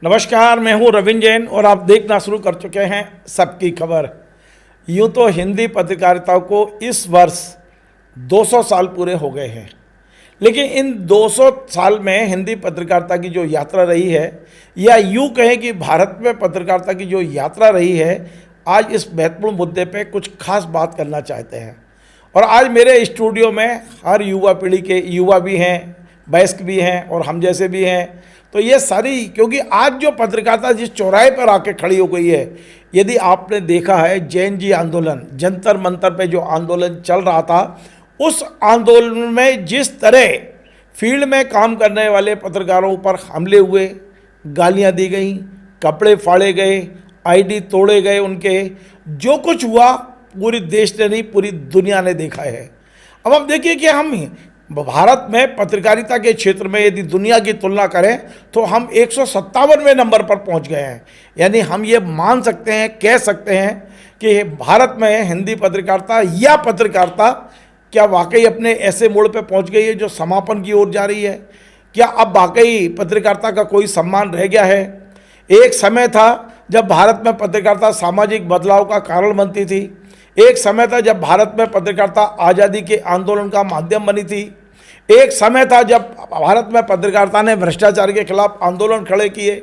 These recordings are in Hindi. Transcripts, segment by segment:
नमस्कार, मैं हूं रविंद्र जैन और आप देखना शुरू कर चुके हैं सबकी खबर। यूं तो हिंदी पत्रकारिता को इस वर्ष 200 साल पूरे हो गए हैं, लेकिन इन 200 साल में हिंदी पत्रकारिता की जो यात्रा रही है, या यूं कहें कि भारत में पत्रकारिता की जो यात्रा रही है, आज इस महत्वपूर्ण मुद्दे पे कुछ खास बात करना चाहते हैं। और आज मेरे स्टूडियो में हर युवा पीढ़ी के युवा भी हैं, वयस्क भी हैं और हम जैसे भी हैं। तो ये सारी, क्योंकि आज जो पत्रकारिता जिस चौराहे पर आके खड़ी हो गई है, यदि आपने देखा है जैन जी आंदोलन, जंतर मंतर पे जो आंदोलन चल रहा था, उस आंदोलन में जिस तरह फील्ड में काम करने वाले पत्रकारों पर हमले हुए, गालियां दी गई, कपड़े फाड़े गए, आईडी तोड़े गए, उनके जो कुछ हुआ पूरी देश ने नहीं पूरी दुनिया ने देखा है। अब आप देखिए कि हम भारत में पत्रकारिता के क्षेत्र में यदि दुनिया की तुलना करें तो हम 157वें नंबर पर पहुंच गए हैं। यानी हम ये मान सकते हैं, कह सकते हैं कि भारत में हिंदी पत्रकारिता या पत्रकारिता क्या वाकई अपने ऐसे मोड़ पे पहुंच गई है जो समापन की ओर जा रही है। क्या अब वाकई पत्रकारिता का कोई सम्मान रह गया है? एक समय था जब भारत में पत्रकारिता सामाजिक बदलाव का कारण बनती थी। एक समय था जब भारत में पत्रकारिता आज़ादी के आंदोलन का माध्यम बनी थी। एक समय था जब भारत में पत्रकारिता ने भ्रष्टाचार के खिलाफ आंदोलन खड़े किए।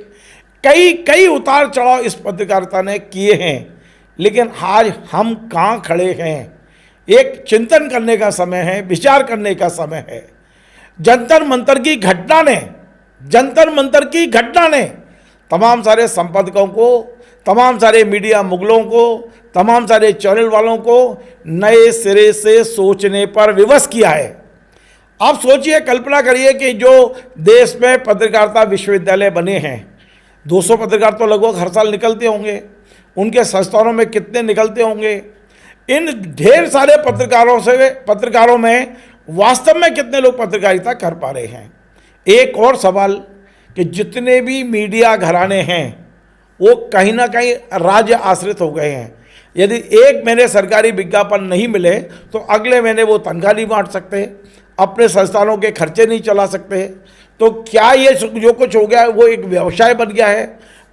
कई उतार चढ़ाव इस पत्रकारिता ने किए हैं, लेकिन आज हम कहाँ खड़े हैं? एक चिंतन करने का समय है, विचार करने का समय है। जंतर मंतर की घटना ने तमाम सारे संपादकों को, तमाम सारे मीडिया मुगलों को, तमाम सारे चैनल वालों को नए सिरे से सोचने पर विवश किया है। आप सोचिए, कल्पना करिए कि जो देश में पत्रकारिता विश्वविद्यालय बने हैं, 200 पत्रकार तो लगभग हर साल निकलते होंगे, उनके संस्थानों में कितने निकलते होंगे? इन ढेर सारे पत्रकारों में वास्तव में कितने लोग पत्रकारिता कर पा रहे हैं? एक और सवाल कि जितने भी मीडिया घराने हैं वो कहीं ना कहीं राज्य आश्रित हो गए हैं। यदि एक महीने सरकारी विज्ञापन नहीं मिले तो अगले महीने वो तनख्वाह नहीं बांट सकते, अपने संस्थानों के खर्चे नहीं चला सकते। तो क्या ये जो कुछ हो गया है वो एक व्यवसाय बन गया है?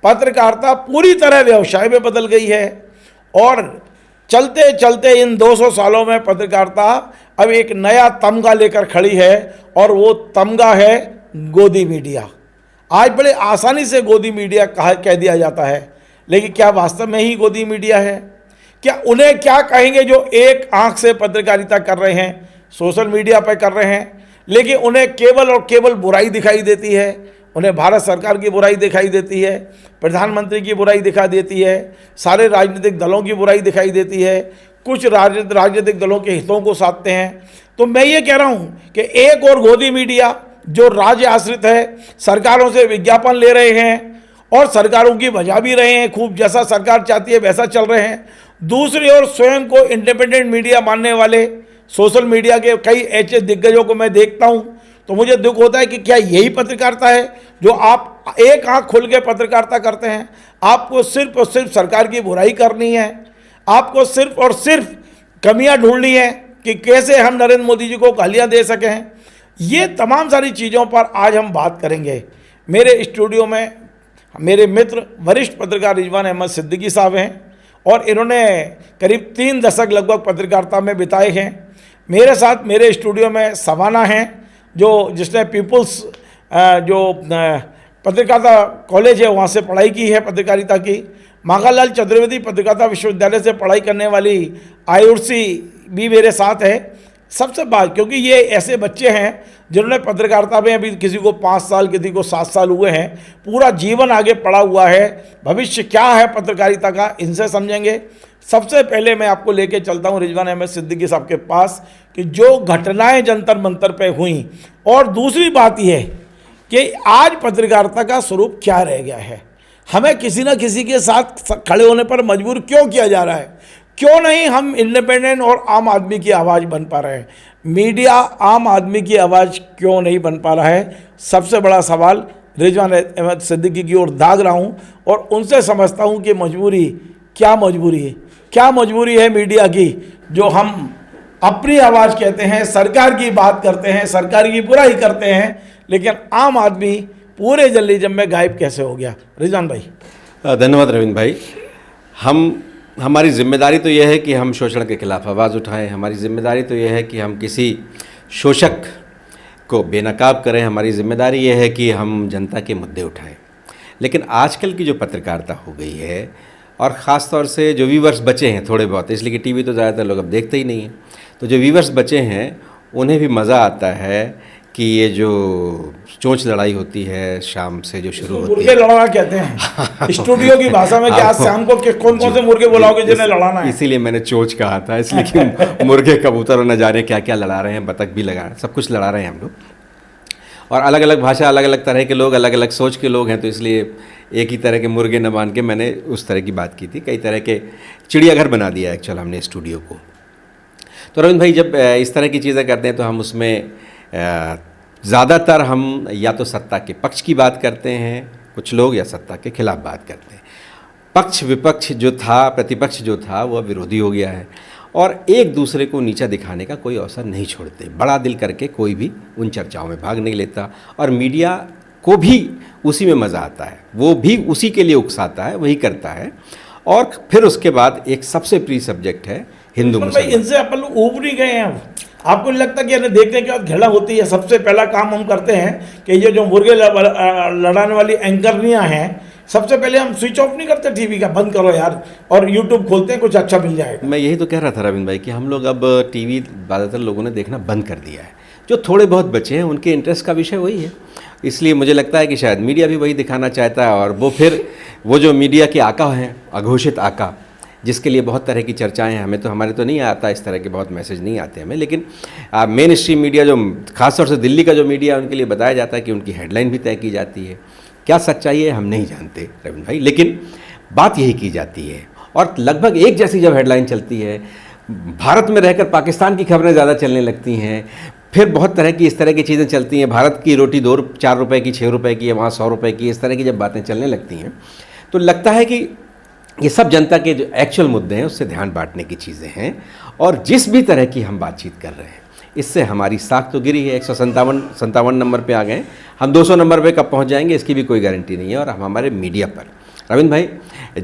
पत्रकारिता पूरी तरह व्यवसाय में बदल गई है। और चलते चलते इन 200 सालों में पत्रकारिता अब एक नया तमगा लेकर खड़ी है, और वो तमगा है गोदी मीडिया। आज बड़े आसानी से गोदी मीडिया कह दिया जाता है, लेकिन क्या वास्तव में ही गोदी मीडिया है? क्या उन्हें क्या कहेंगे जो एक आंख से पत्रकारिता कर रहे हैं, सोशल मीडिया पर कर रहे हैं, लेकिन उन्हें केवल और केवल बुराई दिखाई देती है? उन्हें भारत सरकार की बुराई दिखाई देती है, प्रधानमंत्री की बुराई दिखाई देती है, सारे राजनीतिक दलों की बुराई दिखाई देती है, कुछ राजनीतिक दलों के हितों को साधते हैं। तो मैं ये कह रहा हूँ कि एक और गोदी मीडिया जो राज्य आश्रित है, सरकारों से विज्ञापन ले रहे हैं और सरकारों की बजा भी रहे हैं खूब, जैसा सरकार चाहती है वैसा चल रहे हैं। दूसरी ओर स्वयं को इंडिपेंडेंट मीडिया मानने वाले सोशल मीडिया के कई ऐसे दिग्गजों को मैं देखता हूं, तो मुझे दुख होता है कि क्या यही पत्रकारिता है जो आप एक आंख खुल के पत्रकारिता करते हैं? आपको सिर्फ और सिर्फ सरकार की बुराई करनी है, आपको सिर्फ और सिर्फ कमियां ढूंढनी है कि कैसे हम नरेंद्र मोदी जी को गालियां दे सकें। ये तमाम सारी चीज़ों पर आज हम बात करेंगे। मेरे स्टूडियो में मेरे मित्र वरिष्ठ पत्रकार रिजवान अहमद सिद्दीकी साहब हैं, और इन्होंने करीब 3 दशक लगभग पत्रकारिता में बिताए हैं। मेरे साथ मेरे स्टूडियो में सवाना हैं, जिसने पीपुल्स जो पत्रकारिता कॉलेज है वहाँ से पढ़ाई की है पत्रकारिता की। माखनलाल चतुर्वेदी पत्रकारिता विश्वविद्यालय से पढ़ाई करने वाली आयुर्सी भी मेरे साथ है। सबसे बात, क्योंकि ये ऐसे बच्चे हैं जिन्होंने पत्रकारिता में, अभी किसी को 5 साल, किसी को 7 साल हुए हैं, पूरा जीवन आगे पड़ा हुआ है। भविष्य क्या है पत्रकारिता का, इनसे समझेंगे। सबसे पहले मैं आपको लेके चलता हूँ रिजवान अहमद सिद्दीकी साहब के पास कि जो घटनाएं जंतर मंतर पे हुई, और दूसरी बात यह कि आज पत्रकारिता का स्वरूप क्या रह गया है। हमें किसी न किसी के साथ खड़े होने पर मजबूर क्यों किया जा रहा है? क्यों नहीं हम इंडिपेंडेंट और आम आदमी की आवाज़ बन पा रहे हैं? मीडिया आम आदमी की आवाज़ क्यों नहीं बन पा रहा है? सबसे बड़ा सवाल रिजवान अहमद सिद्दीकी की ओर दाग रहा हूँ, और उनसे समझता हूँ कि क्या मजबूरी है मीडिया की, जो हम अपनी आवाज़ कहते हैं, सरकार की बात करते हैं, सरकार की बुराई करते हैं, लेकिन आम आदमी पूरे जर्नलिज्म में गायब कैसे हो गया? रिजवान भाई। धन्यवाद रविंद्र भाई। हमारी जिम्मेदारी तो यह है कि हम शोषण के खिलाफ आवाज़ उठाएं। हमारी जिम्मेदारी तो यह है कि हम किसी शोषक को बेनकाब करें। हमारी जिम्मेदारी यह है कि हम जनता के मुद्दे उठाएं। लेकिन आजकल की जो पत्रकारिता हो गई है, और ख़ास तौर से जो व्यूवर्स बचे हैं थोड़े बहुत, इसलिए कि टीवी तो ज़्यादातर लोग अब देखते ही नहीं हैं, तो जो व्यूवर्स बचे हैं उन्हें भी मज़ा आता है कि ये जो चोंच लड़ाई होती है शाम से जो शुरू होती है, मुर्गे लड़ाना कहते हैं स्टूडियो की भाषा में, कि आज शाम को कौन कौन से मुर्गे बुलाओगे जिन्हें लड़ाना है? इसीलिए मैंने चोंच कहा था, इसलिए कि मुर्गे कबूतर और न जाने क्या क्या लड़ा रहे हैं, बतख भी लगा, सब कुछ लड़ा रहे हैं हम लोग। और अलग अलग भाषा, अलग अलग तरह के लोग, अलग अलग सोच के लोग हैं, तो इसलिए एक ही तरह के मुर्गे न मान के मैंने उस तरह की बात की थी। कई तरह के चिड़ियाघर बना दिया एक्चुअल हमने स्टूडियो को। तो रविंद्र भाई, जब इस तरह की चीज़ें करते हैं तो हम उसमें ज़्यादातर हम या तो सत्ता के पक्ष की बात करते हैं कुछ लोग, या सत्ता के खिलाफ बात करते हैं। पक्ष विपक्ष जो था, प्रतिपक्ष जो था, वह विरोधी हो गया है, और एक दूसरे को नीचा दिखाने का कोई अवसर नहीं छोड़ते। बड़ा दिल करके कोई भी उन चर्चाओं में भाग नहीं लेता, और मीडिया को भी उसी में मज़ा आता है, वो भी उसी के लिए उकसाता है, वही करता है। और फिर उसके बाद एक सबसे प्रिय सब्जेक्ट है हिंदू मुसलमान। इनसे अपन लोग ऊब नहीं गए हैं? आपको नहीं लगता कि इन्हें देखने के बाद घृणा होती है? सबसे पहला काम हम करते हैं कि ये जो मुर्गे लड़ाने वाली एंकरनियाँ हैं, सबसे पहले हम स्विच ऑफ नहीं करते टीवी का, बंद करो यार, और यूट्यूब खोलते हैं, कुछ अच्छा मिल जाएगा। मैं यही तो कह रहा था रविंद्र भाई कि हम लोग अब टीवी ज़्यादातर लोगों ने देखना बंद कर दिया है। जो थोड़े बहुत बचे हैं उनके इंटरेस्ट का विषय वही है, इसलिए मुझे लगता है कि शायद मीडिया भी वही दिखाना चाहता है। और वो फिर वो जो मीडिया के आका हैं, अघोषित आका, जिसके लिए बहुत तरह की चर्चाएं हैं, हमें तो, हमारे तो नहीं आता इस तरह के बहुत मैसेज नहीं आते हमें, लेकिन मेन स्ट्रीम मीडिया जो खासतौर से दिल्ली का जो मीडिया, उनके लिए बताया जाता है कि उनकी हेडलाइन भी तय की जाती है। क्या सच्चाई है हम नहीं जानते रविंद्र भाई, लेकिन बात यही की जाती है। और लगभग एक जैसी जब हेडलाइन चलती है, भारत में रहकर पाकिस्तान की खबरें ज़्यादा चलने लगती हैं, फिर बहुत तरह की इस तरह की चीज़ें चलती हैं, भारत की रोटी 4 रुपए की, 6 रुपए की है, वहाँ 100 रुपए की, इस तरह की जब बातें चलने लगती हैं तो लगता है कि ये सब जनता के जो एक्चुअल मुद्दे हैं उससे ध्यान बांटने की चीज़ें हैं। और जिस भी तरह की हम बातचीत कर रहे हैं, इससे हमारी साख तो गिरी है। 157 नंबर पे आ गए, हम 200 नंबर पे कब पहुंच जाएंगे इसकी भी कोई गारंटी नहीं है। और हम हमारे मीडिया पर, रविंद्र भाई,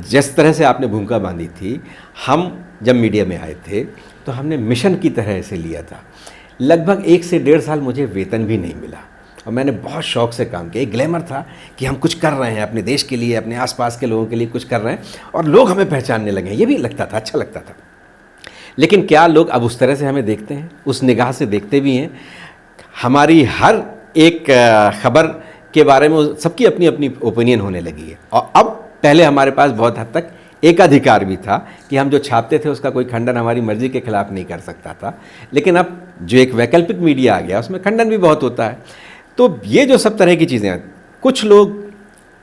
जिस तरह से आपने भूमिका बांधी थी, हम जब मीडिया में आए थे तो हमने मिशन की तरह ऐसे लिया था। लगभग 1 से 1.5 साल मुझे वेतन भी नहीं मिला, और मैंने बहुत शौक से काम किया। एक ग्लैमर था कि हम कुछ कर रहे हैं अपने देश के लिए, अपने आसपास के लोगों के लिए कुछ कर रहे हैं, और लोग हमें पहचानने लगे। ये भी लगता था, अच्छा लगता था। लेकिन क्या लोग अब उस तरह से हमें देखते हैं? उस निगाह से देखते भी हैं? हमारी हर एक खबर के बारे में सबकी अपनी अपनी ओपिनियन होने लगी है। और अब, पहले हमारे पास बहुत हद तक एकाधिकार भी था कि हम जो छापते थे उसका कोई खंडन हमारी मर्जी के खिलाफ नहीं कर सकता था, लेकिन अब जो एक वैकल्पिक मीडिया आ गया उसमें खंडन भी बहुत होता है। तो ये जो सब तरह की चीज़ें हैं, कुछ लोग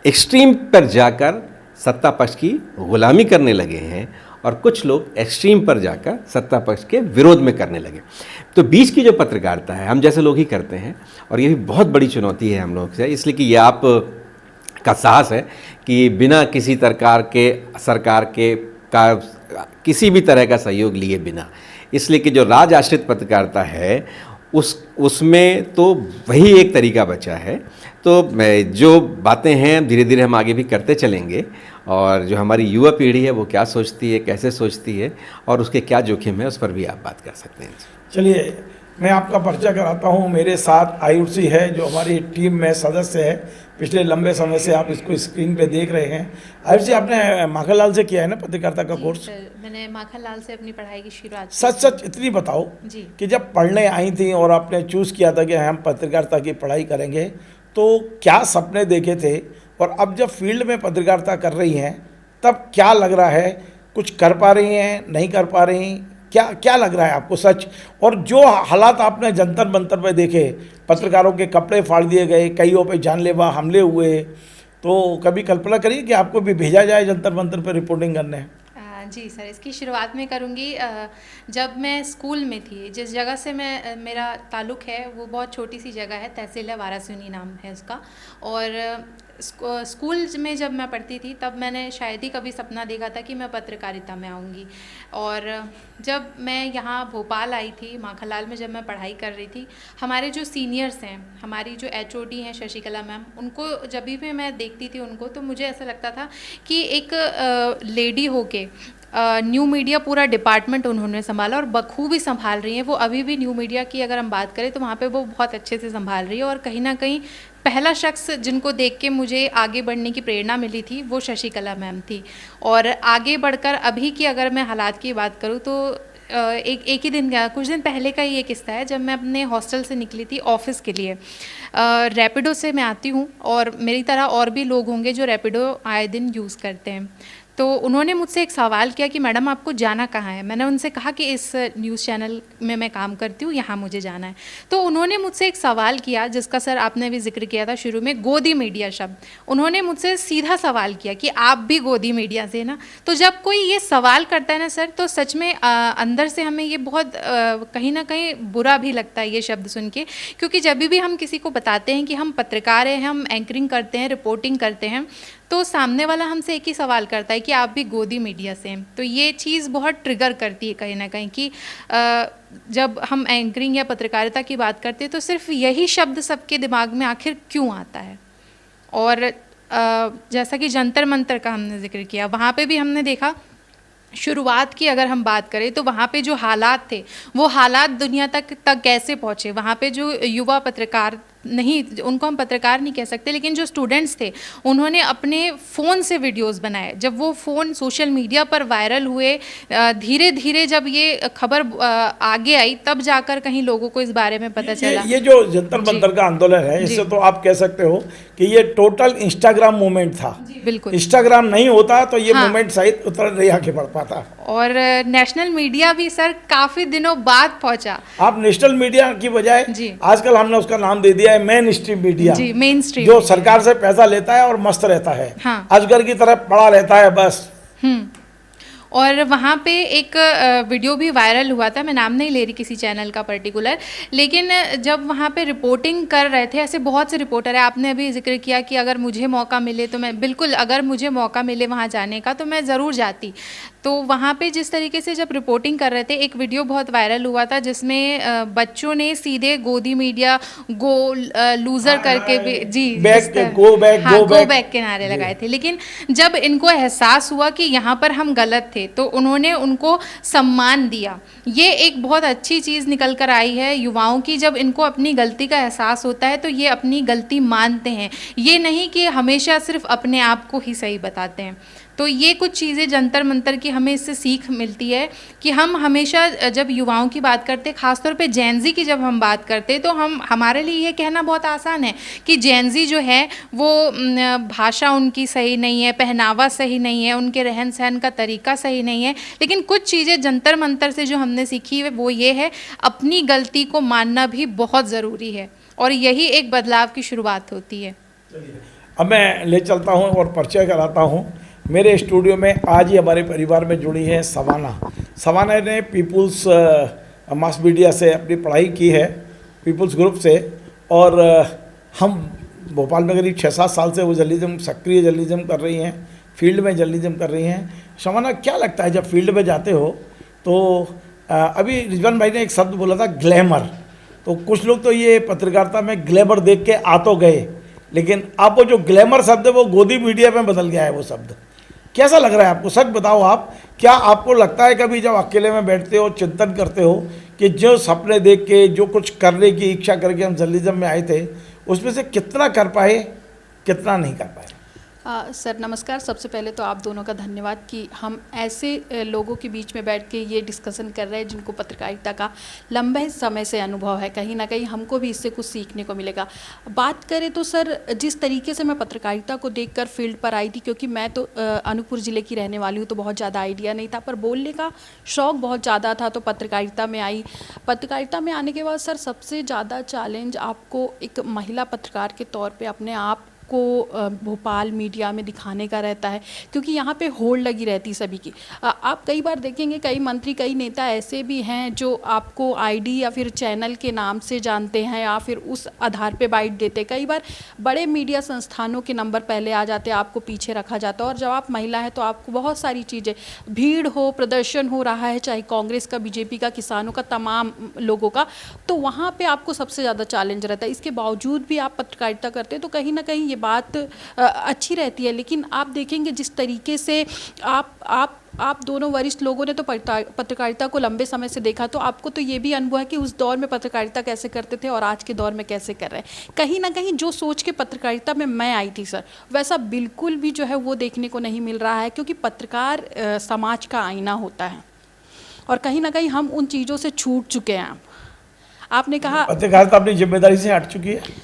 एक्सट्रीम पर जाकर सत्ता पक्ष की गुलामी करने लगे हैं, और कुछ लोग एक्सट्रीम पर जाकर सत्ता पक्ष के विरोध में करने लगे। तो बीच की जो पत्रकारिता है हम जैसे लोग ही करते हैं, और ये भी बहुत बड़ी चुनौती है हम लोग से, इसलिए कि ये आप का साहस है कि बिना किसी सरकार के किसी भी तरह का सहयोग लिए बिना, इसलिए कि जो राज आश्रित पत्रकारिता है उसमें तो वही एक तरीका बचा है। तो जो बातें हैं धीरे धीरे हम आगे भी करते चलेंगे, और जो हमारी युवा पीढ़ी है वो क्या सोचती है, कैसे सोचती है, और उसके क्या जोखिम है, उस पर भी आप बात कर सकते हैं। चलिए, मैं आपका परिचय कराता हूँ। मेरे साथ आयुषी है, जो हमारी टीम में सदस्य है। पिछले लंबे समय से आप इसको स्क्रीन पे देख रहे हैं। आयुषी, आपने माखनलाल से किया है ना पत्रकारिता का कोर्स? मैंने माखनलाल से अपनी पढ़ाई की शुरुआत। सच इतनी बताओ जी, कि जब पढ़ने आई थी और आपने चूज़ किया था कि हम पत्रकारिता की पढ़ाई करेंगे, तो क्या सपने देखे थे, और अब जब फील्ड में पत्रकारिता कर रही हैं तब क्या लग रहा है? कुछ कर पा रही हैं, नहीं कर पा रही? क्या लग रहा है आपको सच? और जो हालात आपने जंतर मंतर पे देखे, पत्रकारों के कपड़े फाड़ दिए गए, कईयों पे जानलेवा हमले हुए, तो कभी कल्पना करिए कि आपको भी भेजा जाए जंतर मंतर पे रिपोर्टिंग करने? जी सर, इसकी शुरुआत में करूँगी। जब मैं स्कूल में थी, जिस जगह से मेरा ताल्लुक़ है वो बहुत छोटी सी जगह है, तहसील है वारासिनी नाम है उसका। और स्कूल में जब मैं पढ़ती थी तब मैंने शायद ही कभी सपना देखा था कि मैं पत्रकारिता में आऊँगी। और जब मैं यहाँ भोपाल आई थी, माखनलाल में जब मैं पढ़ाई कर रही थी, हमारे जो सीनियर्स हैं, हमारी जो एचओडी हैं शशिकला मैम, उनको जब भी मैं देखती थी उनको, तो मुझे ऐसा लगता था कि एक लेडी होके न्यू मीडिया पूरा डिपार्टमेंट उन्होंने संभाला और बखूबी संभाल रही हैं। वो अभी भी न्यू मीडिया की अगर हम बात करें तो वहाँ पे वो बहुत अच्छे से संभाल रही है। और कहीं ना कहीं पहला शख्स जिनको देख के मुझे आगे बढ़ने की प्रेरणा मिली थी वो शशिकला मैम थी। और आगे बढ़कर अभी की अगर मैं हालात की बात करूँ तो एक ही दिन का, कुछ दिन पहले का ही ये किस्सा है। जब मैं अपने हॉस्टल से निकली थी ऑफिस के लिए, रैपिडो से मैं आती हूँ और मेरी तरह और भी लोग होंगे जो रैपिडो आए दिन यूज़ करते हैं। तो उन्होंने मुझसे एक सवाल किया कि मैडम आपको जाना कहाँ है। मैंने उनसे कहा कि इस न्यूज़ चैनल में मैं काम करती हूँ, यहाँ मुझे जाना है। तो उन्होंने मुझसे एक सवाल किया जिसका सर आपने भी जिक्र किया था शुरू में, गोदी मीडिया शब्द। उन्होंने मुझसे सीधा सवाल किया कि आप भी गोदी मीडिया से ना। तो जब कोई ये सवाल करता है ना सर, तो सच में अंदर से हमें ये बहुत कहीं ना कहीं बुरा भी लगता है ये शब्द सुन के। क्योंकि जब भी हम किसी को बताते हैं कि हम पत्रकार हैं, हम एंकरिंग करते हैं, रिपोर्टिंग करते हैं, तो सामने वाला हमसे एक ही सवाल करता है कि आप भी गोदी मीडिया से हैं। तो ये चीज़ बहुत ट्रिगर करती है कहीं ना कहीं कि जब हम एंकरिंग या पत्रकारिता की बात करते हैं तो सिर्फ यही शब्द सबके दिमाग में आखिर क्यों आता है। और जैसा कि जंतर मंतर का हमने जिक्र किया, वहाँ पे भी हमने देखा शुरुआत की अगर हम बात करें तो वहाँ पे जो हालात थे वो हालात दुनिया तक कैसे पहुँचे। वहाँ पे जो युवा पत्रकार नहीं, उनको हम पत्रकार नहीं कह सकते, लेकिन जो स्टूडेंट्स थे उन्होंने अपने फ़ोन से वीडियोस बनाए। जब वो फ़ोन सोशल मीडिया पर वायरल हुए, धीरे धीरे जब ये खबर आगे आई, तब जाकर कहीं लोगों को इस बारे में पता चला। ये जो जंतर मंतर का आंदोलन है, इससे तो आप कह सकते हो कि ये टोटल इंस्टाग्राम मूवमेंट था। बिल्कुल, इंस्टाग्राम नहीं होता तो ये मूवमेंट शायद उतर नहीं आगे बढ़ पाता। और नेशनल मीडिया भी सर काफ़ी दिनों बाद पहुंचा। आप नेशनल मीडिया की बजाय आजकल हमने उसका नाम दे दिया है मेन स्ट्रीम मीडिया। जी, मेन स्ट्रीम, जो सरकार से पैसा लेता है और मस्त रहता है। हाँ। अजगर की तरह पड़ा रहता है बस। और वहाँ पे एक वीडियो भी वायरल हुआ था, मैं नाम नहीं ले रही किसी चैनल का पर्टिकुलर, लेकिन जब वहाँ पे रिपोर्टिंग कर रहे थे, ऐसे बहुत से रिपोर्टर है, आपने अभी जिक्र किया कि अगर मुझे मौका मिले तो मैं बिल्कुल, अगर मुझे मौका मिले वहाँ जाने का तो मैं ज़रूर जाती। तो वहाँ पे जिस तरीके से जब रिपोर्टिंग कर रहे थे, एक वीडियो बहुत वायरल हुआ था जिसमें बच्चों ने सीधे गोदी मीडिया गो लूज़र करके भी, जी, गो बैक के नारे लगाए थे। लेकिन जब इनको एहसास हुआ कि यहाँ पर हम गलत थे तो उन्होंने उनको सम्मान दिया। ये एक बहुत अच्छी चीज़ निकल कर आई है युवाओं की। जब इनको अपनी गलती का एहसास होता है तो ये अपनी गलती मानते हैं, ये नहीं कि हमेशा सिर्फ अपने आप को ही सही बताते हैं। तो ये कुछ चीज़ें जंतर मंतर की हमें इससे सीख मिलती है कि हम हमेशा जब युवाओं की बात करते, ख़ासतौर पे जेनजी की जब हम बात करते, तो हमारे लिए ये कहना बहुत आसान है कि जेनजी जो है वो भाषा उनकी सही नहीं है, पहनावा सही नहीं है, उनके रहन सहन का तरीका सही नहीं है। लेकिन कुछ चीज़ें जंतर मंतर से जो हमने सीखी है वो ये है, अपनी गलती को मानना भी बहुत ज़रूरी है और यही एक बदलाव की शुरुआत होती है। अब मैं ले चलता हूँ और परिचय कराता हूँ। मेरे स्टूडियो में आज ही हमारे परिवार में जुड़ी हैं सवाना। सवाना ने पीपुल्स मास मीडिया से अपनी पढ़ाई की है, पीपुल्स ग्रुप से, और हम भोपाल में करीब 6-7 साल से वो जर्नलिज्म, सक्रिय जर्नलिज्म कर रही हैं, फील्ड में जर्नलिज्म कर रही हैं। सवाना, क्या लगता है जब फील्ड में जाते हो तो अभी रिजवान भाई ने एक शब्द बोला था ग्लैमर, तो कुछ लोग तो ये पत्रकारिता में ग्लैमर देख के आ तो गए, लेकिन अब वो जो ग्लैमर शब्द है वो गोदी मीडिया में बदल गया है वो शब्द। कैसा लग रहा है आपको? सच बताओ आप, क्या आपको लगता है कभी जब अकेले में बैठते हो, चिंतन करते हो कि जो सपने देख के, जो कुछ करने की इच्छा करके हम जर्नलिज्म में आए थे, उसमें से कितना कर पाए, कितना नहीं कर पाए? सर नमस्कार। सबसे पहले तो आप दोनों का धन्यवाद कि हम ऐसे लोगों के बीच में बैठ के ये डिस्कशन कर रहे हैं जिनको पत्रकारिता का लंबे समय से अनुभव है। कहीं ना कहीं हमको भी इससे कुछ सीखने को मिलेगा। बात करें तो सर, जिस तरीके से मैं पत्रकारिता को देखकर फील्ड पर आई थी, क्योंकि मैं तो अनूपपुर ज़िले की रहने वाली हूँ, तो बहुत ज़्यादा आइडिया नहीं था, पर बोलने का शौक़ बहुत ज़्यादा था, तो पत्रकारिता में आई। पत्रकारिता में आने के बाद सर सबसे ज़्यादा चैलेंज आपको एक महिला पत्रकार के तौर पर अपने आप आपको भोपाल मीडिया में दिखाने का रहता है, क्योंकि यहाँ पे होड़ लगी रहती सभी की। आप कई बार देखेंगे कई मंत्री कई नेता ऐसे भी हैं जो आपको आईडी या फिर चैनल के नाम से जानते हैं या फिर उस आधार पे बाइट देते। कई बार बड़े मीडिया संस्थानों के नंबर पहले आ जाते हैं, आपको पीछे रखा जाता है, और जब आप महिला हैं तो आपको बहुत सारी चीज़ें, भीड़ हो, प्रदर्शन हो रहा है, चाहे कांग्रेस का, बीजेपी का, किसानों का, तमाम लोगों का, तो वहाँ पे आपको सबसे ज़्यादा चैलेंज रहता है। इसके बावजूद भी आप पत्रकारिता करते हैं तो कहीं ना कहीं ये बात अच्छी रहती है। लेकिन आप देखेंगे जिस तरीके से आप दोनों वरिष्ठ लोगों ने तो पत्रकारिता को लंबे समय से देखा, तो आपको तो ये भी अनुभव है कि उस दौर में पत्रकारिता कैसे करते थे और आज के दौर में कैसे कर रहे हैं। कहीं ना कहीं जो सोच के पत्रकारिता में मैं आई थी सर, वैसा बिल्कुल भी जो है वो देखने को नहीं मिल रहा है, क्योंकि पत्रकार समाज का आईना होता है और कहीं ना कहीं हम उन चीज़ों से छूट चुके हैं। आपने कहा पत्रकारिता अपनी जिम्मेदारी से हट चुकी है।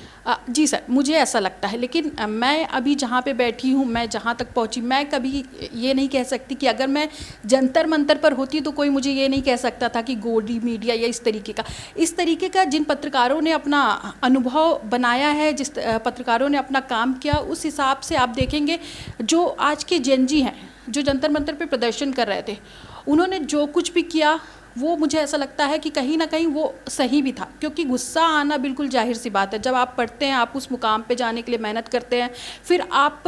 जी सर, मुझे ऐसा लगता है। लेकिन मैं अभी जहाँ पे बैठी हूँ, मैं जहाँ तक पहुँची, मैं कभी ये नहीं कह सकती कि अगर मैं जंतर मंतर पर होती तो कोई मुझे ये नहीं कह सकता था कि गोदी मीडिया या इस तरीके का जिन पत्रकारों ने अपना अनुभव बनाया है, जिस पत्रकारों ने अपना काम किया, उस हिसाब से आप देखेंगे जो आज के जेनजी हैं, जो जंतर मंतर पर प्रदर्शन कर रहे थे, उन्होंने जो कुछ भी किया वो मुझे ऐसा लगता है कि कहीं ना कहीं वो सही भी था। क्योंकि गुस्सा आना बिल्कुल जाहिर सी बात है, जब आप पढ़ते हैं, आप उस मुकाम पे जाने के लिए मेहनत करते हैं, फिर आप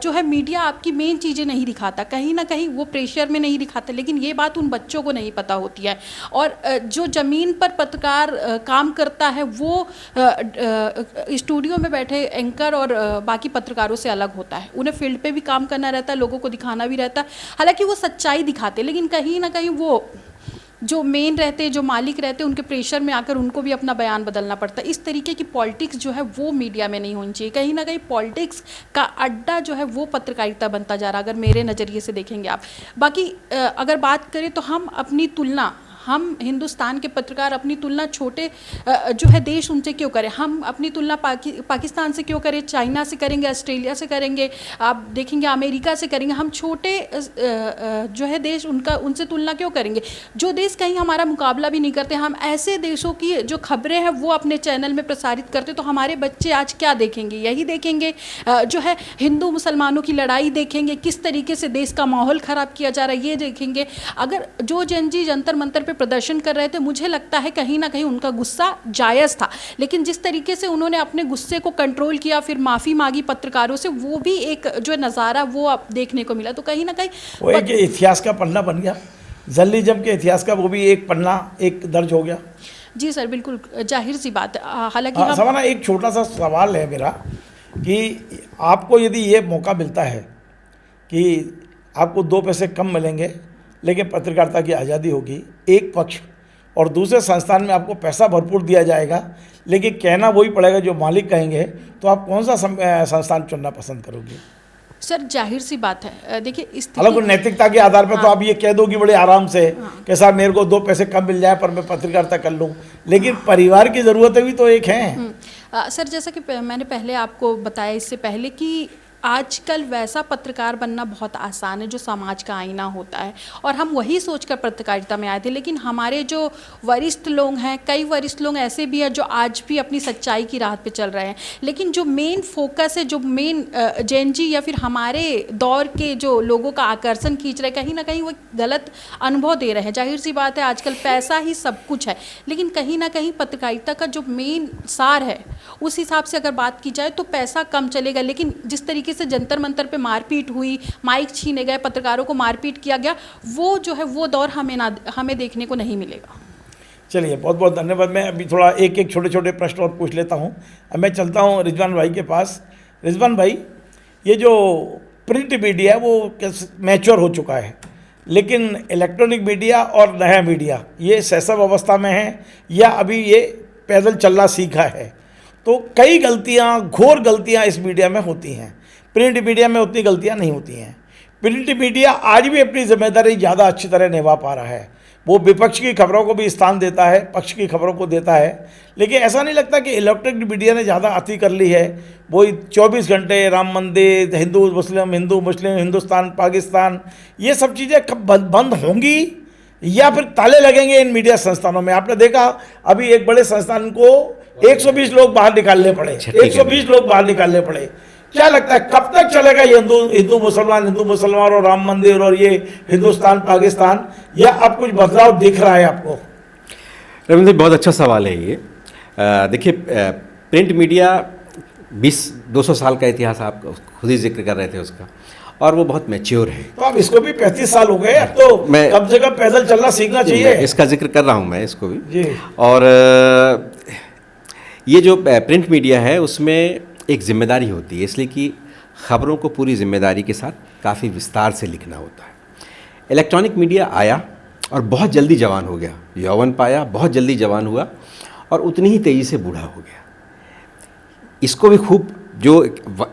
जो है मीडिया आपकी मेन चीज़ें नहीं दिखाता, कहीं ना कहीं वो प्रेशर में नहीं दिखाता। लेकिन ये बात उन बच्चों को नहीं पता होती है। और जो ज़मीन पर पत्रकार काम करता है वो स्टूडियो में बैठे एंकर और बाकी पत्रकारों से अलग होता है। उन्हें फील्ड पे भी काम करना रहता है, लोगों को दिखाना भी रहता है। हालांकि वो सच्चाई दिखाते, लेकिन कहीं ना कहीं वो जो मेन रहते, जो मालिक रहते, उनके प्रेशर में आकर उनको भी अपना बयान बदलना पड़ता है। इस तरीके की पॉलिटिक्स जो है वो मीडिया में नहीं होनी चाहिए। कहीं ना कहीं पॉलिटिक्स का अड्डा जो है वो पत्रकारिता बनता जा रहा है, अगर मेरे नज़रिए से देखेंगे आप। बाकी अगर बात करें तो हम हिंदुस्तान के पत्रकार अपनी तुलना छोटे जो है देश उनसे क्यों करें? हम अपनी तुलना पाकिस्तान से क्यों करें? चाइना से करेंगे, ऑस्ट्रेलिया से करेंगे, आप देखेंगे अमेरिका से करेंगे। हम छोटे जो है देश उनसे तुलना क्यों करेंगे? जो देश कहीं हमारा मुकाबला भी नहीं करते, हम ऐसे देशों की जो खबरें हैं वो अपने चैनल में प्रसारित करते, तो हमारे बच्चे आज क्या देखेंगे? यही देखेंगे, जो है हिंदू मुसलमानों की लड़ाई देखेंगे, किस तरीके से देश का माहौल ख़राब किया जा रहा है ये देखेंगे। अगर जो जनजी जंतर मंतर पे प्रदर्शन कर रहे थे, मुझे लगता है कहीं ना कहीं उनका गुस्सा जायज़ था, लेकिन जिस तरीके से उन्होंने अपने गुस्से को कंट्रोल किया, फिर माफ़ी मांगी पत्रकारों से, वो भी एक जो नज़ारा वो अब देखने को मिला। तो कहीं ना कहीं वो एक इतिहास का पन्ना बन गया, जर्नलिज्म के इतिहास का वो भी एक पन्ना एक दर्ज हो गया। जी सर, बिल्कुल जाहिर सी बात है। हालांकि सवाना एक छोटा सा सवाल है मेरा कि आपको यदि ये मौका मिलता है कि आपको 2 पैसे कम मिलेंगे लेकिन पत्रकारिता की आज़ादी होगी एक पक्ष, और दूसरे संस्थान में आपको पैसा भरपूर दिया जाएगा लेकिन कहना वही पड़ेगा जो मालिक कहेंगे, तो आप कौन सा संस्थान चुनना पसंद करोगे? सर जाहिर सी बात है, देखिए अलग नैतिकता के आधार पर तो आप ये कह दोगी बड़े आराम से कि साहब मेरे को 2 पैसे कम मिल जाए पर मैं पत्रकारिता कर लूँ, लेकिन परिवार की ज़रूरतें भी तो एक हैं। सर जैसा कि मैंने पहले आपको बताया इससे पहले कि आजकल वैसा पत्रकार बनना बहुत आसान है जो समाज का आईना होता है, और हम वही सोचकर पत्रकारिता में आए थे। लेकिन हमारे जो वरिष्ठ लोग हैं, कई वरिष्ठ लोग ऐसे भी हैं जो आज भी अपनी सच्चाई की राह पे चल रहे हैं, लेकिन जो मेन फोकस है, जो मेन जेनजी या फिर हमारे दौर के जो लोगों का आकर्षण खींच रहे, कहीं ना कहीं वो गलत अनुभव दे रहे हैं। जाहिर सी बात है आजकल पैसा ही सब कुछ है, लेकिन कहीं ना कहीं पत्रकारिता का जो मेन सार है उस हिसाब से अगर बात की जाए तो पैसा कम चलेगा। लेकिन जिस तरीके से जंतर मंतर पे मारपीट हुई, माइक छीने गए, पत्रकारों को मारपीट किया गया, वो जो है वो दौर हमें देखने को नहीं मिलेगा। चलिए बहुत बहुत धन्यवाद। मैं अभी थोड़ा एक एक छोटे छोटे प्रश्न और पूछ लेता हूँ। अब मैं चलता हूँ रिजवान भाई के पास। रिजवान भाई, ये जो प्रिंट मीडिया है वो मैच्योर हो चुका है, लेकिन इलेक्ट्रॉनिक मीडिया और नया मीडिया ये शैशव अवस्था में है या अभी ये पैदल चलना सीखा है? तो कई गलतियाँ, घोर गलतियाँ इस मीडिया में होती हैं, प्रिंट मीडिया में उतनी गलतियाँ नहीं होती हैं। प्रिंट मीडिया आज भी अपनी जिम्मेदारी ज़्यादा अच्छी तरह निभा पा रहा है, वो विपक्ष की खबरों को भी स्थान देता है, पक्ष की खबरों को देता है, लेकिन ऐसा नहीं लगता कि इलेक्ट्रॉनिक मीडिया ने ज़्यादा अति कर ली है। वही 24 घंटे राम मंदिर, हिंदू मुस्लिम, हिंदुस्तान पाकिस्तान, ये सब चीज़ें कब बंद होंगी या फिर ताले लगेंगे इन मीडिया संस्थानों में? आपने देखा अभी एक बड़े संस्थान को 120 लोग बाहर निकालने पड़े, 120 लोग बाहर निकालने पड़े, क्या लगता है कब तक चलेगा ये हिंदू मुसलमान और राम मंदिर और ये हिंदुस्तान पाकिस्तान, या अब कुछ बदलाव दिख रहा है आपको? रविंद्र बहुत अच्छा सवाल है ये। देखिए, प्रिंट मीडिया 200 साल का इतिहास आप खुद ही जिक्र कर रहे थे उसका, और वो बहुत मैच्योर है। तो अब इसको भी 35 साल हो गए, अब तो मैं कम से कम पैदल चलना सीखना चाहिए। इसका जिक्र कर रहा हूँ मैं इसको भी जी। और ये जो प्रिंट मीडिया है उसमें एक जिम्मेदारी होती है, इसलिए कि ख़बरों को पूरी जिम्मेदारी के साथ काफ़ी विस्तार से लिखना होता है। इलेक्ट्रॉनिक मीडिया आया और बहुत जल्दी जवान हो गया, यौवन पाया, बहुत जल्दी जवान हुआ और उतनी ही तेज़ी से बूढ़ा हो गया। इसको भी खूब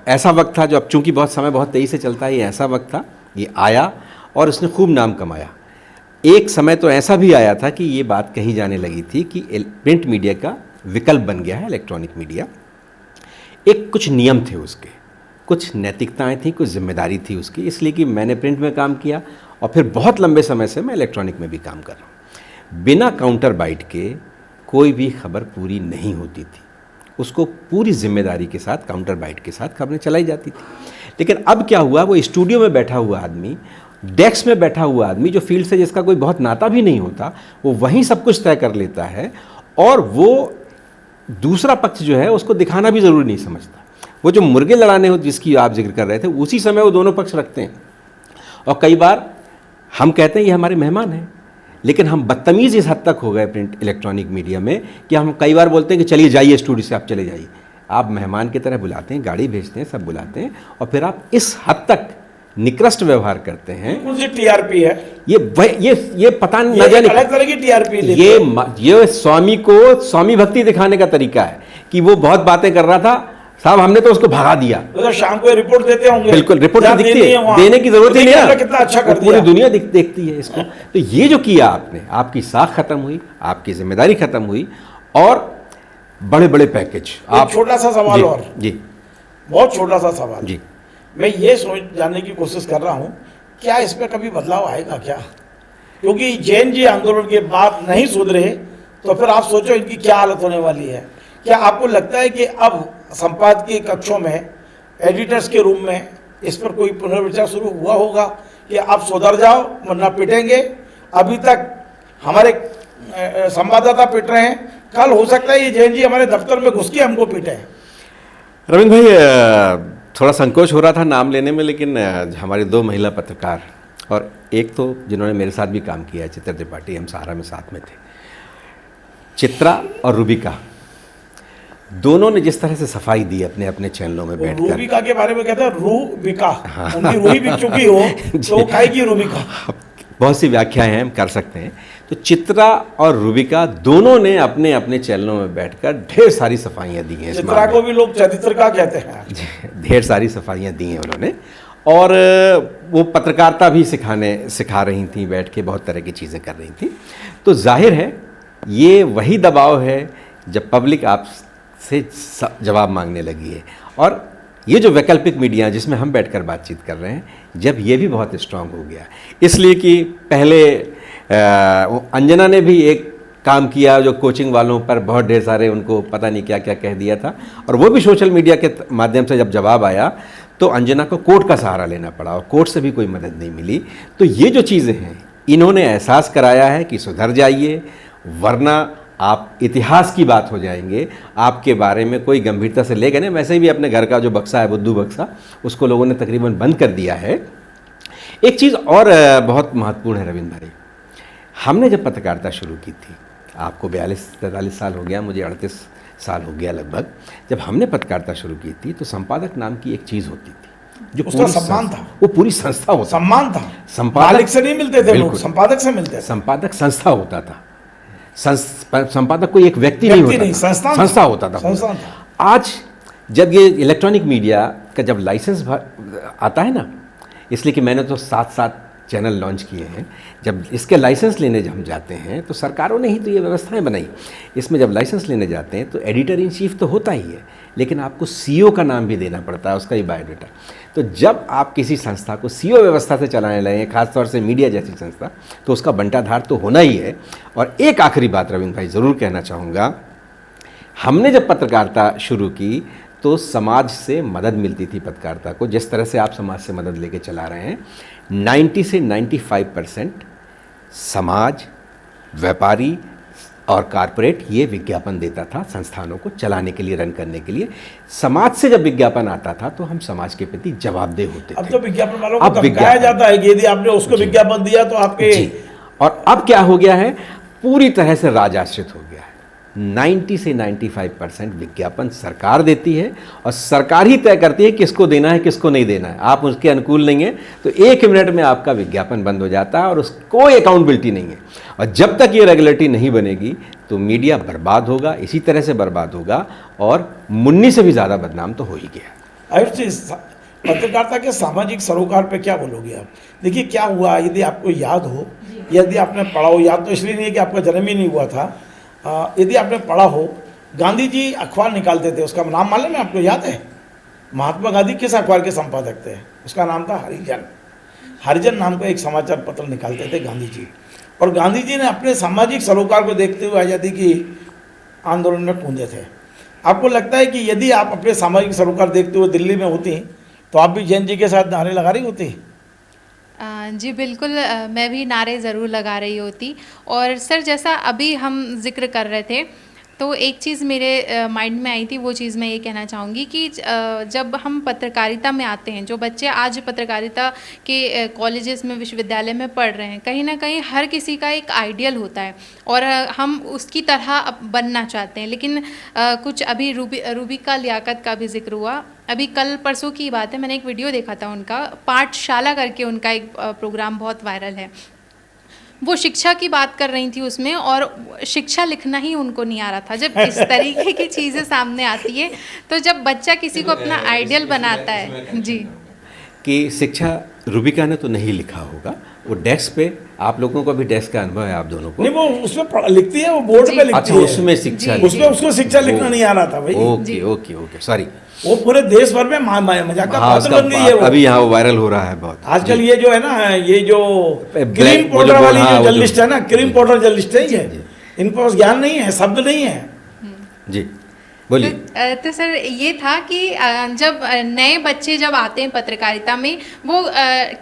ऐसा वक्त था जो अब चूंकि बहुत तेज़ी से चलता है, ये ऐसा वक्त था, ये आया और उसने खूब नाम कमाया। एक समय तो ऐसा भी आया था कि ये बात कही जाने लगी थी कि प्रिंट मीडिया का विकल्प बन गया है इलेक्ट्रॉनिक मीडिया। एक कुछ नियम थे उसके, कुछ नैतिकताएं थी, कुछ जिम्मेदारी थी उसकी, इसलिए कि मैंने प्रिंट में काम किया और फिर बहुत लंबे समय से मैं इलेक्ट्रॉनिक में भी काम कर रहा हूँ। बिना काउंटर बाइट के कोई भी खबर पूरी नहीं होती थी, उसको पूरी जिम्मेदारी के साथ काउंटर बाइट के साथ खबरें चलाई जाती थी। लेकिन अब क्या हुआ, वो स्टूडियो में बैठा हुआ आदमी, डेस्क में बैठा हुआ आदमी, जो फील्ड से जिसका कोई बहुत नाता भी नहीं होता, वो वहीं सब कुछ तय कर लेता है और वो दूसरा पक्ष जो है उसको दिखाना भी ज़रूरी नहीं समझता। वो जो मुर्गे लड़ाने हो जिसकी आप जिक्र कर रहे थे, उसी समय वो दोनों पक्ष रखते हैं। और कई बार हम कहते हैं ये हमारे मेहमान हैं, लेकिन हम बदतमीज़ इस हद तक हो गए प्रिंट इलेक्ट्रॉनिक मीडिया में कि हम कई बार बोलते हैं कि चलिए जाइए स्टूडियो से, आप चले जाइए। आप मेहमान की तरह बुलाते हैं, गाड़ी भेजते हैं, सब बुलाते हैं, और फिर आप इस हद तक निकृष्ट व्यवहार करते हैं। मुझे टीआरपी है ये पता नहीं, न जाने अलग तरह की टीआरपी। ये स्वामी को स्वामी भक्ति दिखाने का तरीका है कि वो बहुत बातें कर रहा था, साहब हमने तो उसको भगा दिया। तो शाम को रिपोर्ट देते होंगे। बिल्कुल, रिपोर्ट तो दिखती है, देने की जरूरत ही नहीं है, कितना अच्छा कर दिया, पूरी दुनिया देखती है इसको। तो ये जो किया आपने, आपकी साख खत्म हुई, आपकी जिम्मेदारी खत्म हुई, और बड़े बड़े पैकेज। आप छोटा सा सवाल और जी, बहुत छोटा सा सवाल जी, मैं ये जानने की कोशिश कर रहा हूँ, क्या इसमें कभी बदलाव आएगा क्या? क्योंकि जैन जी आंदोलन के बाद नहीं सुधरे, तो फिर आप सोचो इनकी क्या हालत होने वाली है। क्या आपको लगता है कि अब संपादकीय कक्षों में, एडिटर्स के रूम में इस पर कोई पुनर्विचार शुरू हुआ होगा कि आप सुधर जाओ वरना पिटेंगे? अभी तक हमारे संवाददाता पिट रहे हैं, कल हो सकता है ये जैन जी हमारे दफ्तर में घुस के हमको पिटे। रविंद्र भाई, थोड़ा संकोच हो रहा था नाम लेने में, लेकिन हमारी 2 महिला पत्रकार, और एक तो जिन्होंने मेरे साथ भी काम किया है, चित्रा त्रिपाठी, हम सहारा में साथ में थे, चित्रा और रूबिका, दोनों ने जिस तरह से सफाई दी अपने अपने चैनलों में बैठकर। रूबिका के बारे में कहते हैं रूबिका, उनकी रूही बिक चुकी हो तो खाएगी रूबिका। बहुत सी व्याख्याएं हम कर सकते हैं। तो चित्रा और रूबिका दोनों ने अपने अपने चैनलों में बैठकर ढेर सारी सफाइयाँ दी हैं। चित्रा को भी लोग चरित्रका कहते हैं। ढेर सारी सफाइयाँ दी हैं उन्होंने, और वो पत्रकारिता भी सिखा रही थी, बैठ के बहुत तरह की चीज़ें कर रही थी। तो जाहिर है ये वही दबाव है जब पब्लिक आपसे जवाब मांगने लगी है, और ये जो वैकल्पिक मीडिया जिसमें हम बैठकर बातचीत कर रहे हैं, जब ये भी बहुत स्ट्रांग हो गया, इसलिए कि पहले अंजना ने भी एक काम किया जो कोचिंग वालों पर बहुत ढेर सारे उनको पता नहीं क्या क्या कह दिया था, और वो भी सोशल मीडिया के माध्यम से जब जवाब आया तो अंजना को कोर्ट का सहारा लेना पड़ा, और कोर्ट से भी कोई मदद नहीं मिली। तो ये जो चीज़ें हैं, इन्होंने एहसास कराया है कि सुधर जाइए, वरना आप इतिहास की बात हो जाएंगे, आपके बारे में कोई गंभीरता से लेगा नहीं। वैसे भी अपने घर का जो बक्सा है, बुद्धू बक्सा, उसको लोगों ने तकरीबन बंद कर दिया है। एक चीज़ और बहुत महत्वपूर्ण है रविंद्र भाई, हमने जब पत्रकारिता शुरू की थी, आपको 42-43 साल हो गया, मुझे 38 साल हो गया लगभग, जब हमने पत्रकारिता शुरू की थी तो संपादक नाम की एक चीज़ होती थी जो उसका सम्मान था, वो पूरी संस्था होता, सम्मान था। संपादक मालिक से नहीं मिलते थे लोग, संपादक से मिलते थे। संपादक संस्था होता था, संपादक कोई एक व्यक्ति नहीं होता था, संस्था होता था। आज जब ये इलेक्ट्रॉनिक मीडिया का जब लाइसेंस आता है ना, इसलिए कि मैंने तो 7 चैनल लॉन्च किए हैं, जब इसके लाइसेंस लेने जब हम जाते हैं तो सरकारों ने ही तो ये व्यवस्थाएं बनाई। इसमें जब लाइसेंस लेने जाते हैं तो एडिटर इन चीफ तो होता ही है, लेकिन आपको सीईओ का नाम भी देना पड़ता है, उसका ही बायोडाटा। तो जब आप किसी संस्था को सीईओ व्यवस्था से चलाने लगे, खासतौर से मीडिया जैसी संस्था, तो उसका बंटाधार तो होना ही है। और एक आखिरी बात रविंद्र भाई ज़रूर कहना चाहूँगा, हमने जब पत्रकारिता शुरू की तो समाज से मदद मिलती थी पत्रकारिता को। जिस तरह से आप समाज से मदद लेके चला रहे हैं, 90 से 95% समाज, व्यापारी और कारपोरेट ये विज्ञापन देता था संस्थानों को चलाने के लिए, रन करने के लिए। समाज से जब विज्ञापन आता था तो हम समाज के प्रति जवाबदेह होते अब थे। तो विज्ञापन वालों को अब धमकाया जाता है कि यदि आपने उसको विज्ञापन दिया तो आपके जी, और अब क्या हो गया है, पूरी तरह से राज आश्रित हो गया है। 90 से 95% विज्ञापन सरकार देती है और सरकार ही तय करती है किसको देना है, किसको नहीं देना है। आप उसके अनुकूल नहीं है तो 1 मिनट में आपका विज्ञापन बंद हो जाता है और कोई अकाउंटेबिलिटी नहीं है। और जब तक ये रेगुलेटरी नहीं बनेगी तो मीडिया बर्बाद होगा, इसी तरह से बर्बाद होगा और मुन्नी से भी ज़्यादा बदनाम तो हो ही गया। आयुष जी, पत्रकारिता के सामाजिक सरोकार पे क्या बोलोगे आप? देखिए क्या हुआ, यदि आपको याद हो, यदि आपने पढ़ा हो, याद तो इसलिए नहीं है कि आपका जन्म ही नहीं हुआ था, यदि आपने पढ़ा हो, गांधी जी अखबार निकालते थे, उसका नाम मालूम है आपको, याद है? महात्मा गांधी किस अखबार के संपादक थे? उसका नाम था हरिजन। हरिजन नाम का एक समाचार पत्र निकालते थे गांधी जी, और गांधी जी ने अपने सामाजिक सरोकार को देखते हुए आज़ादी की आंदोलन में कूदे थे। आपको लगता है कि यदि आप अपने सामाजिक सरोकार देखते हुए दिल्ली में होती तो आप भी जैन जी के साथ नारे लगा रही होती? जी बिल्कुल, मैं भी नारे ज़रूर लगा रही होती। और सर, जैसा अभी हम जिक्र कर रहे थे, तो एक चीज़ मेरे माइंड में आई थी, वो चीज़ मैं ये कहना चाहूँगी कि जब हम पत्रकारिता में आते हैं, जो बच्चे आज पत्रकारिता के कॉलेजेस में, विश्वविद्यालय में पढ़ रहे हैं, कहीं ना कहीं हर किसी का एक आइडियल होता है और हम उसकी तरह अब बनना चाहते हैं। लेकिन कुछ अभी रूबिका लियाकत का भी जिक्र हुआ, अभी कल परसों की बात है, मैंने एक वीडियो देखा था उनका, पाठशाला करके उनका एक प्रोग्राम बहुत वायरल है। वो शिक्षा की बात कर रही थी उसमें, और शिक्षा लिखना ही उनको नहीं आ रहा था। जब इस तरीके की चीज़ें सामने आती है, तो जब बच्चा किसी को अपना आइडियल बनाता है जी, कि शिक्षा रूबिका ने तो नहीं लिखा होगा, वो डेस्क पे, आप लोगों को भी डेस्क का अनुभव है, आप दोनों को। नहीं, वो उसमें लिखती है, वो बोर्ड पे लिखती अच्छा, है। उसमें शिक्षा, उसमें उसको शिक्षा लिखना नहीं आ रहा था भाई। Okay okay okay, sorry. वो पूरे देश भर में मजाक का पात्र बन गई है वो। अभी यहाँ वायरल हो रहा है बहुत आजकल ये जो है ना, ये जो क्रीम वो पाउडर वाली हाँ, जो जर्नलिस्ट है ना, क्रीम पाउडर जर्नलिस्ट है ये, इनके पास ज्ञान नहीं है, शब्द नहीं है। जी बोलिए। तो सर ये था कि जब नए बच्चे जब आते हैं पत्रकारिता में, वो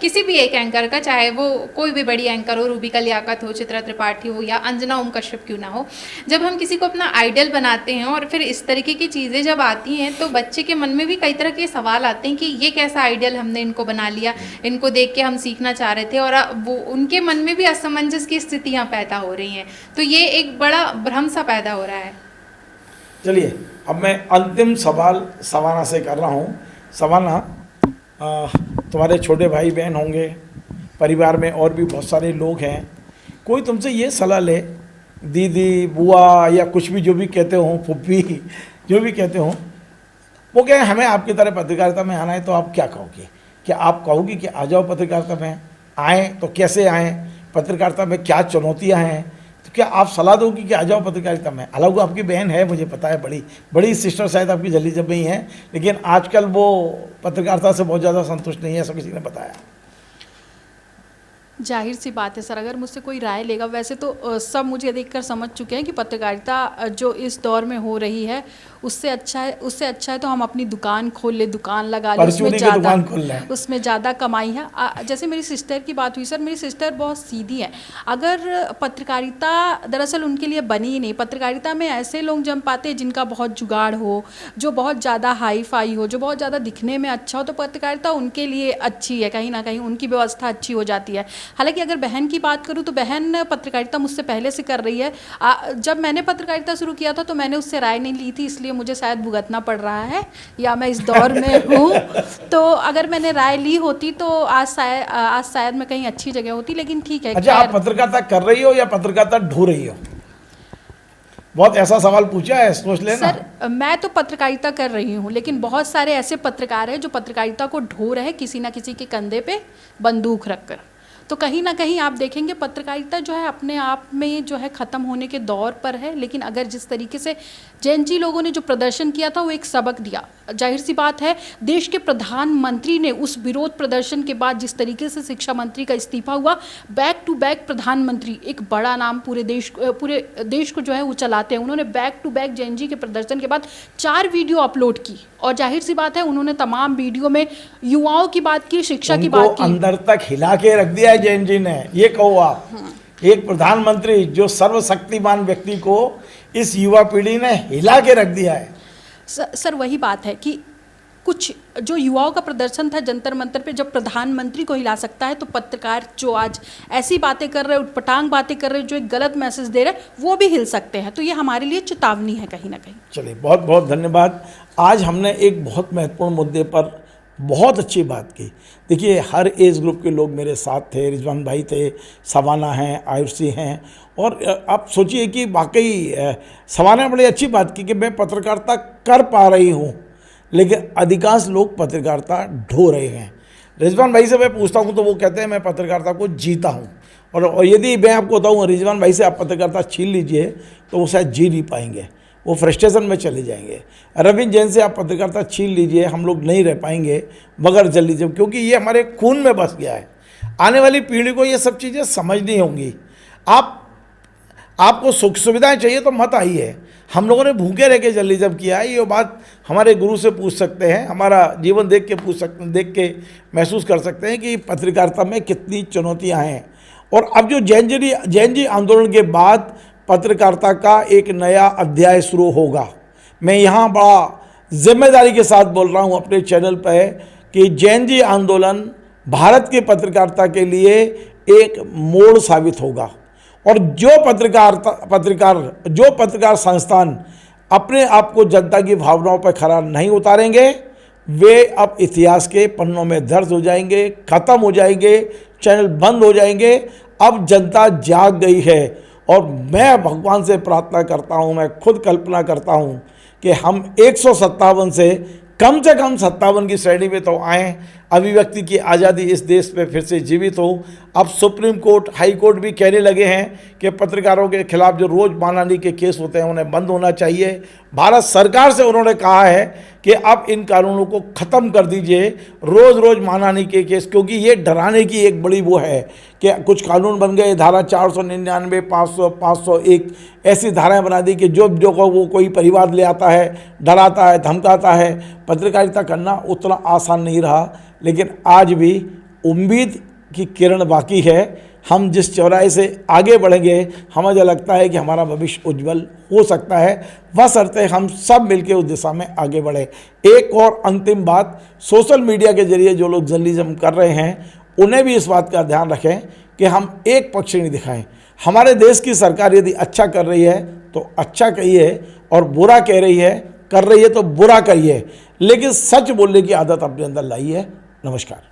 किसी भी एक एंकर का, चाहे वो कोई भी बड़ी एंकर हो, रूबिका लियाकत हो, चित्रा त्रिपाठी हो या अंजना ओम कश्यप क्यों ना हो, जब हम किसी को अपना आइडियल बनाते हैं और फिर इस तरीके की चीज़ें जब आती हैं, तो बच्चे के मन में भी कई तरह के सवाल आते हैं कि ये कैसा आइडियल हमने इनको बना लिया, इनको देख के हम सीखना चाह रहे थे, और वो उनके मन में भी असमंजस की स्थितियाँ पैदा हो रही हैं। तो ये एक बड़ा भ्रम सा पैदा हो रहा है। चलिए, अब मैं अंतिम सवाल सवाना से कर रहा हूँ। सवाना, तुम्हारे छोटे भाई बहन होंगे, परिवार में और भी बहुत सारे लोग हैं, कोई तुमसे ये सलाह ले, दीदी, बुआ या कुछ भी जो भी कहते हो, फुप्पी जो भी कहते हो, वो कहें हमें आपकी तरह पत्रकारिता में आना है, तो आप क्या कहोगे? क्या आप कहोगी कि आ जाओ पत्रकारिता में? आएँ तो कैसे आएँ? पत्रकारिता में क्या चुनौतियाँ हैं? तो क्या आप सलाह दोगी कि आ जाओ पत्रकारिता में? हालांकि आपकी बहन है, मुझे पता है, बड़ी सिस्टर शायद आपकी जल्दी जब ही हैं, लेकिन आजकल वो पत्रकारिता से बहुत ज़्यादा संतुष्ट नहीं है, ऐसा किसी ने बताया। जाहिर सी बात है सर, अगर मुझसे कोई राय लेगा, वैसे तो सब मुझे देखकर समझ चुके हैं कि पत्रकारिता जो इस दौर में हो रही है उससे अच्छा है तो हम अपनी दुकान खोल ले, दुकान लगा ले, उसमें ज़्यादा कमाई है। जैसे मेरी सिस्टर की बात हुई सर, मेरी सिस्टर बहुत सीधी है। अगर पत्रकारिता दरअसल उनके लिए बनी ही नहीं, पत्रकारिता में ऐसे लोग जम पाते हैं जिनका बहुत जुगाड़ हो, जो बहुत ज़्यादा हाई फाई हो, जो बहुत ज़्यादा दिखने में अच्छा हो, तो पत्रकारिता उनके लिए अच्छी है, कहीं ना कहीं उनकी व्यवस्था अच्छी हो जाती है। हालांकि अगर बहन की बात करूं तो बहन पत्रकारिता मुझसे पहले से कर रही है। जब मैंने पत्रकारिता शुरू किया था तो मैंने उससे राय नहीं ली थी, इसलिए मुझे शायद भुगतना पड़ रहा है, या मैं इस दौर में हूँ। तो अगर मैंने राय ली होती तो आज शायद मैं कहीं अच्छी जगह होती, लेकिन ठीक है। अच्छा, आप पत्रकारिता कर रही हो या पत्रकारिता ढूंढ रही हो? बहुत ऐसा सवाल पूछा है, सोच लेना। सर, मैं तो पत्रकारिता कर रही हूँ, लेकिन बहुत सारे ऐसे पत्रकार हैं जो पत्रकारिता को ढो रहे हैं किसी ना किसी के कंधे पे बंदूक रखकर। तो कहीं ना कहीं आप देखेंगे पत्रकारिता जो है अपने आप में जो है ख़त्म होने के दौर पर है। लेकिन अगर जिस तरीके से जैन जी लोगों ने जो प्रदर्शन किया था वो एक सबक दिया। जाहिर सी बात है, देश के प्रधानमंत्री ने उस विरोध प्रदर्शन के बाद जिस तरीके से शिक्षा मंत्री का इस्तीफा हुआ, बैक टू बैक प्रधानमंत्री, एक बड़ा नाम पूरे देश को जो है वो चलाते हैं, उन्होंने back to back Jain ji के प्रदर्शन के बाद 4 वीडियो अपलोड की। और जाहिर सी बात है, उन्होंने तमाम वीडियो में युवाओं की बात की, शिक्षा की बात की, अंदर तक हिला के रख दिया है जैन जी ने। ये कहो आप, एक प्रधानमंत्री जो सर्वशक्तिमान व्यक्ति को इस युवा पीढ़ी ने हिला के रख दिया है। सर वही बात है कि कुछ जो युवाओं का प्रदर्शन था जंतर मंतर पे, जब प्रधानमंत्री को हिला सकता है तो पत्रकार जो आज ऐसी बातें कर रहे हैं, उटपटांग बातें कर रहे हैं, जो एक गलत मैसेज दे रहे हैं, वो भी हिल सकते हैं। तो ये हमारे लिए चेतावनी है कहीं ना कहीं। चलिए, बहुत बहुत धन्यवाद। आज हमने एक बहुत महत्वपूर्ण मुद्दे पर बहुत अच्छी बात की। देखिए, हर एज ग्रुप के लोग मेरे साथ थे। रिजवान भाई थे, सवाना हैं, आयुषी हैं, और आप सोचिए कि वाकई सवाना ने बड़ी अच्छी बात की कि मैं पत्रकारिता कर पा रही हूँ, लेकिन अधिकांश लोग पत्रकारिता ढो रहे हैं। रिजवान भाई से मैं पूछता हूँ तो वो कहते हैं मैं पत्रकारिता को जीता हूँ, और यदि मैं आपको बताऊँ रिजवान भाई से आप पत्रकारिता छीन लीजिए तो वो शायद जी नहीं पाएंगे, वो फ्रस्ट्रेशन में चले जाएंगे। रविंद्र जैन से आप पत्रकारिता छीन लीजिए, हम लोग नहीं रह पाएंगे बगैर जर्नलिज्म, क्योंकि ये हमारे खून में बस गया है। आने वाली पीढ़ी को ये सब चीज़ें समझनी होंगी। आपको सुख सुविधाएं चाहिए तो मत आइए। हम लोगों ने भूखे रह के जर्नलिज्म किया है, ये बात हमारे गुरु से पूछ सकते हैं, हमारा जीवन देख के महसूस कर सकते हैं कि पत्रकारिता में कितनी चुनौतियाँ हैं। और अब जो जैन जी आंदोलन के बाद पत्रकारिता का एक नया अध्याय शुरू होगा। मैं यहाँ बड़ा जिम्मेदारी के साथ बोल रहा हूँ अपने चैनल पर कि जैन जी आंदोलन भारत की पत्रकारिता के लिए एक मोड़ साबित होगा, और जो पत्रकार संस्थान अपने आप को जनता की भावनाओं पर खरा नहीं उतारेंगे, वे अब इतिहास के पन्नों में दर्ज हो जाएंगे, ख़त्म हो जाएंगे, चैनल बंद हो जाएंगे। अब जनता जाग गई है, और मैं भगवान से प्रार्थना करता हूँ, मैं खुद कल्पना करता हूँ कि हम 157 से कम 57 की श्रेणी में तो आएँ, अभिव्यक्ति की आज़ादी इस देश में फिर से जीवित हो। अब सुप्रीम कोर्ट, हाई कोर्ट भी कहने लगे हैं कि पत्रकारों के खिलाफ जो रोज़ मानहानि के केस होते हैं उन्हें बंद होना चाहिए। भारत सरकार से उन्होंने कहा है कि अब इन कानूनों को ख़त्म कर दीजिए, रोज़ मानहानि के केस, क्योंकि ये डराने की एक बड़ी वो है कि कुछ कानून बन गए, धारा 499, 500, 501 ऐसी धाराएं बना दी कि जो वो कोई परिवार ले आता है, डराता है, धमकाता है। पत्रकारिता करना उतना आसान नहीं रहा, लेकिन आज भी उम्मीद की किरण बाकी है। हम जिस चौराहे से आगे बढ़ेंगे, हमें लगता है कि हमारा भविष्य उज्जवल हो सकता है, बशर्ते हम सब मिलकर उस दिशा में आगे बढ़े। एक और अंतिम बात, सोशल मीडिया के जरिए जो लोग जर्नलिज्म कर रहे हैं उन्हें भी इस बात का ध्यान रखें कि हम एक पक्ष नहीं दिखाएं। हमारे देश की सरकार यदि अच्छा कर रही है तो अच्छा कहिए, और बुरा कर रही है तो बुरा कहिए, लेकिन सच बोलने की आदत अपने अंदर लाइए। नमस्कार।